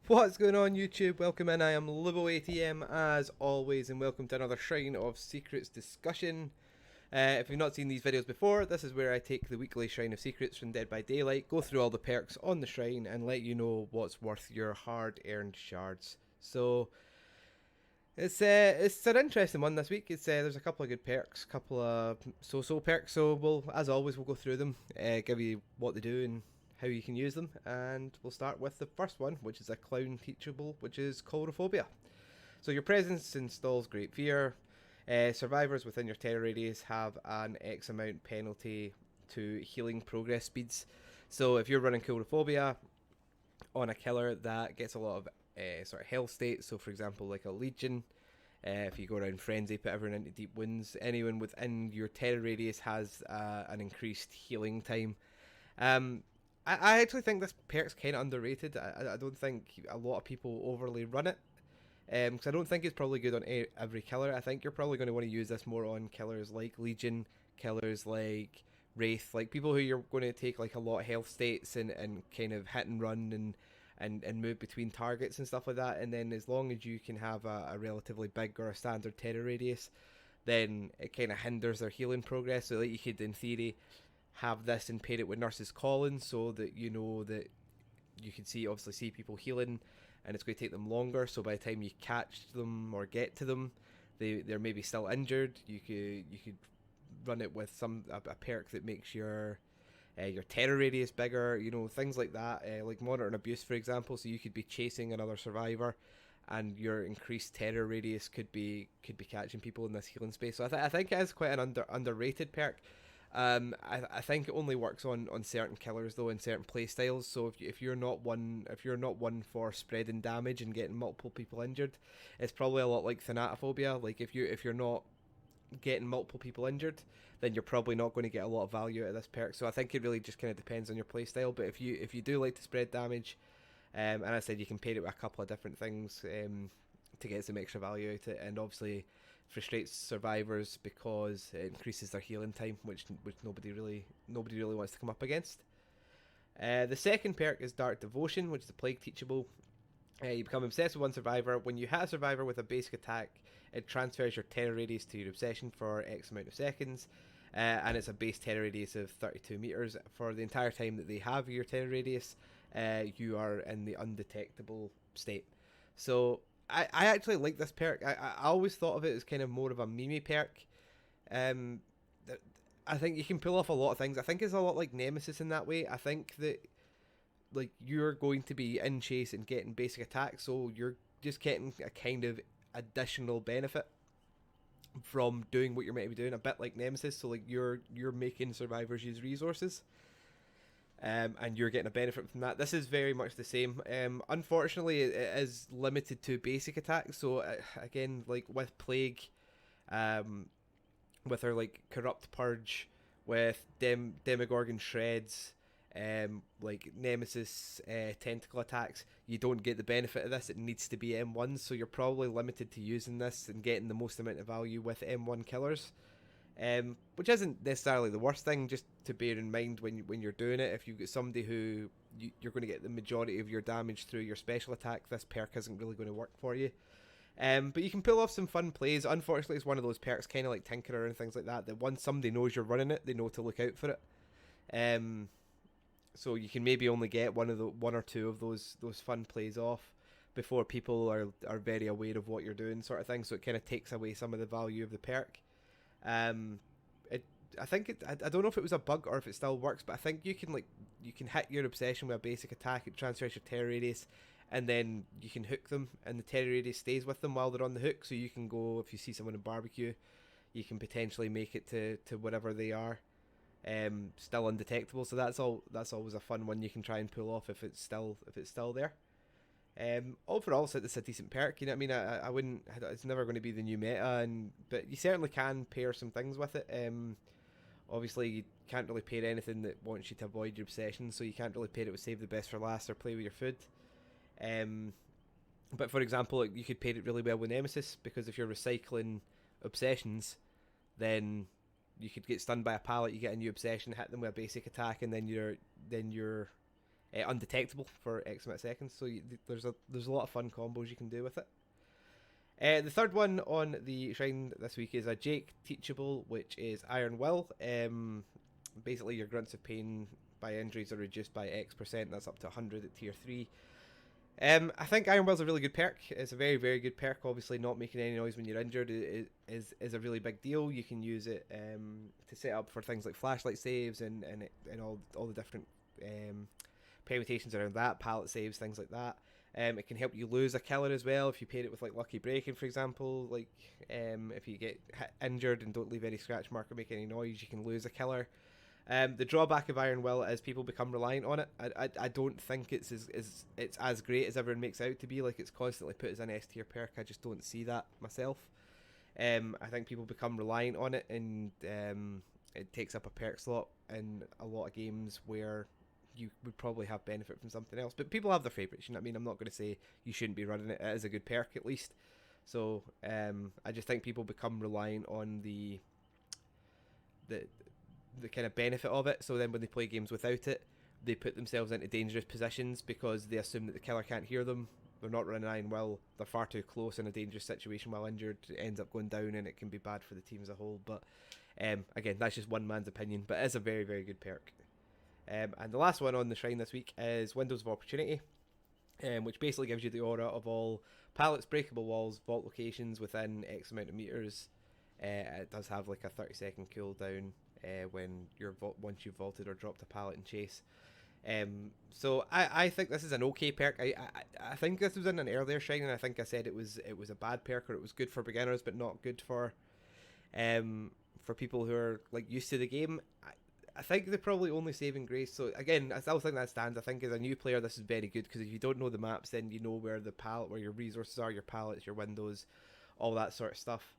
What's going on YouTube? Welcome in, I am LuboATM as always, and welcome to another Shrine of Secrets discussion. If you've not seen these videos before, this is where I take the weekly Shrine of Secrets from Dead by Daylight, go through all the perks on the shrine and let you know what's worth your hard earned shards. So it's an interesting one this week. There's a couple of good perks, a couple of so-so perks, so as always we'll go through them, give you what they do and how you can use them, and we'll start with the first one, which is a clown teachable, which is Coreophobia. So your presence installs great fear. Survivors within your terror radius have an X amount penalty to healing progress speeds. So if you're running Coreophobia on a killer that gets a lot of sort of health states, so for example like a legion, if you go around frenzy, put everyone into deep wounds, anyone within your terror radius has an increased healing time. I actually think this perk's kind of underrated. I don't think a lot of people overly run it, because I don't think it's probably good on every killer. I think you're probably going to want to use this more on killers like Legion, killers like Wraith, like people who you're going to take like a lot of health states and kind of hit and run and move between targets and stuff like that. And then as long as you can have a relatively big or a standard terror radius, then it kind of hinders their healing progress. So that you could, in theory, have this and pair it with Nurse's Calling, so that you know that you can obviously see people healing, and it's going to take them longer. So by the time you catch them or get to them, they're maybe still injured. You could run it with a perk that makes your terror radius bigger. You know, things like that, like Monitor and Abuse, for example. So you could be chasing another survivor, and your increased terror radius could be catching people in this healing space. So I think it is quite an underrated perk. I think it only works on certain killers though, in certain playstyles. So if you're not one for spreading damage and getting multiple people injured, it's probably a lot like Thanatophobia. Like if you're not getting multiple people injured, then you're probably not going to get a lot of value out of this perk. So I think it really just kind of depends on your playstyle. But if you do like to spread damage, and I said you can pair it with a couple of different things to get some extra value out of it, and obviously frustrates survivors because it increases their healing time, which nobody really wants to come up against. The second perk is Dark Devotion, which is a plague teachable. You become obsessed with one survivor. When you hit a survivor with a basic attack, it transfers your terror radius to your obsession for X amount of seconds, and it's a base terror radius of 32 meters. For the entire time that they have your terror radius, you are in the undetectable state. So I actually like this perk. I always thought of it as kind of more of a meme perk. Um, I think you can pull off a lot of things. I think it's a lot like Nemesis in that way. I think that like you're going to be in chase and getting basic attacks, so you're just getting a kind of additional benefit from doing what you're meant to be doing, a bit like Nemesis. So like you're making survivors use resources, and you're getting a benefit from that. This is very much the same. Unfortunately, it is limited to basic attacks. So again, like with Plague, with her like Corrupt Purge, with Demogorgon Shreds, like Nemesis tentacle attacks, you don't get the benefit of this. It needs to be M1, so you're probably limited to using this and getting the most amount of value with M1 killers. Which isn't necessarily the worst thing, just to bear in mind when you're doing it. If you've got somebody who you're going to get the majority of your damage through your special attack, this perk isn't really going to work for you. But you can pull off some fun plays. Unfortunately, it's one of those perks, kind of like Tinkerer and things like that, that once somebody knows you're running it, they know to look out for it. So you can maybe only get one or two of those fun plays off before people are very aware of what you're doing, sort of thing. So it kind of takes away some of the value of the perk. It I think I don't know if it was a bug or if it still works, but I think you can hit your obsession with a basic attack. It transfers your terror radius, and then you can hook them, and the terror radius stays with them while they're on the hook. So you can go, if you see someone in barbecue, you can potentially make it to whatever they are, still undetectable. So that's always a fun one you can try and pull off if it's still there. Overall, it's a decent perk. You know what I mean? I wouldn't. It's never going to be the new meta, but you certainly can pair some things with it. Obviously, you can't really pair anything that wants you to avoid your obsession, so you can't really pair it with save the best for last or play with your food. But for example, you could pair it really well with Nemesis, because if you're recycling obsessions, then you could get stunned by a pallet, you get a new obsession, hit them with a basic attack, and then your undetectable for X amount of seconds. So there's a lot of fun combos you can do with it. The third one on the shrine this week is a Jake Teachable, which is Iron Will. Basically, your grunts of pain by injuries are reduced by X%. That's up to 100 at tier 3. I think Iron Will's a really good perk. It's a very, very good perk. Obviously, not making any noise when you're injured is a really big deal. You can use it to set up for things like flashlight saves and all the different permutations around that, pallet saves, things like that. It can help you lose a killer as well if you pair it with like Lucky Breaking, for example. Like if you get injured and don't leave any scratch mark or make any noise, you can lose a killer. The drawback of Iron Will is people become reliant on it. I don't think it's as great as everyone makes out to be. Like, it's constantly put as an S tier perk. I just don't see that myself. I think people become reliant on it, and it takes up a perk slot in a lot of games where you would probably have benefit from something else. But people have their favourites, you know what I mean? I'm not going to say you shouldn't be running it. It is a good perk, at least. So I just think people become reliant on the kind of benefit of it. So then when they play games without it, they put themselves into dangerous positions because they assume that the killer can't hear them. They're not running Iron Will. They're far too close in a dangerous situation while injured. It ends up going down, and it can be bad for the team as a whole. But again, that's just one man's opinion. But it is a very, very good perk. And the last one on the shrine this week is Windows of Opportunity, which basically gives you the aura of all pallets, breakable walls, vault locations within X amount of meters. It does have like a 30-second cooldown when once you've vaulted or dropped a pallet in chase. So I think this is an okay perk. I think this was in an earlier shrine, and I think I said it was a bad perk, or it was good for beginners but not good for people who are like used to the game. I think they're probably only saving grace. So again, I still think that stands. I think as a new player, this is very good, because if you don't know the maps, then you know where where your resources are, your pallets, your windows, all that sort of stuff.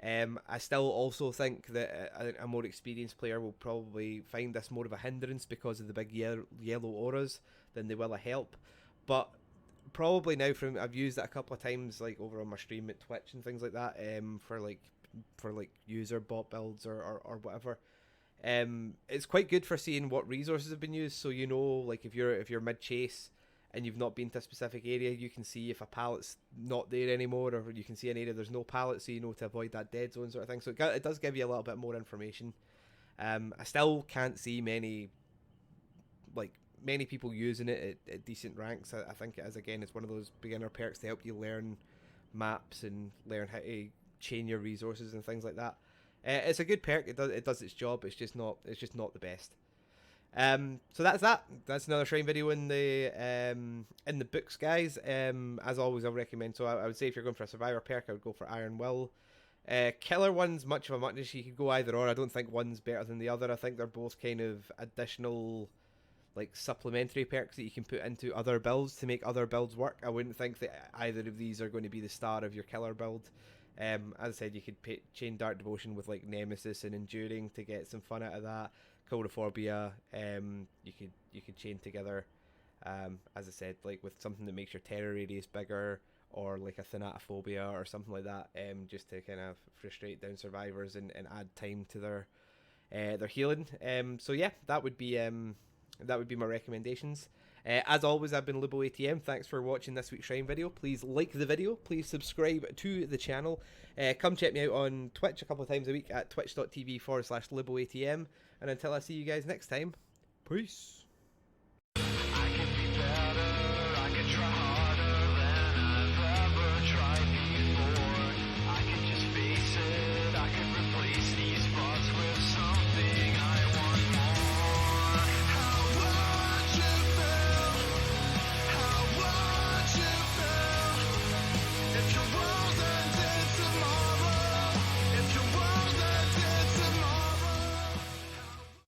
I still also think that a more experienced player will probably find this more of a hindrance because of the big yellow auras than they will a help. But probably now, from I've used it a couple of times, like over on my stream at Twitch and things like that, for user bot builds or whatever. It's quite good for seeing what resources have been used, so you know, like if you're mid chase and you've not been to a specific area, you can see if a pallet's not there anymore, or you can see an area there's no pallet, so you know to avoid that dead zone sort of thing. So it does give you a little bit more information. I still can't see many people using it at decent ranks. I think it is, again, it's one of those beginner perks to help you learn maps and learn how to chain your resources and things like that. It's a good perk. It does its job. It's just not the best. So that's another shrine video in the books, guys. As always, I recommend. So I would say if you're going for a survivor perk, I would go for Iron Will. Killer one's much of a muchness. You could go either or. I don't think one's better than the other. I think they're both kind of additional, like, supplementary perks that you can put into other builds to make other builds work. I wouldn't think that either of these are going to be the star of your killer build. As I said, you could chain Dark Devotion with like Nemesis and Enduring to get some fun out of that. Coreophobia, you could chain together, as I said, like with something that makes your terror radius bigger, or like a Thanatophobia or something like that, just to kind of frustrate down survivors and add time to their healing. So yeah, that would be my recommendations. As always, I've been LiboATM. Thanks for watching this week's Shrine video. Please like the video. Please subscribe to the channel. Come check me out on Twitch a couple of times a week at twitch.tv/LiboATM. And until I see you guys next time, peace.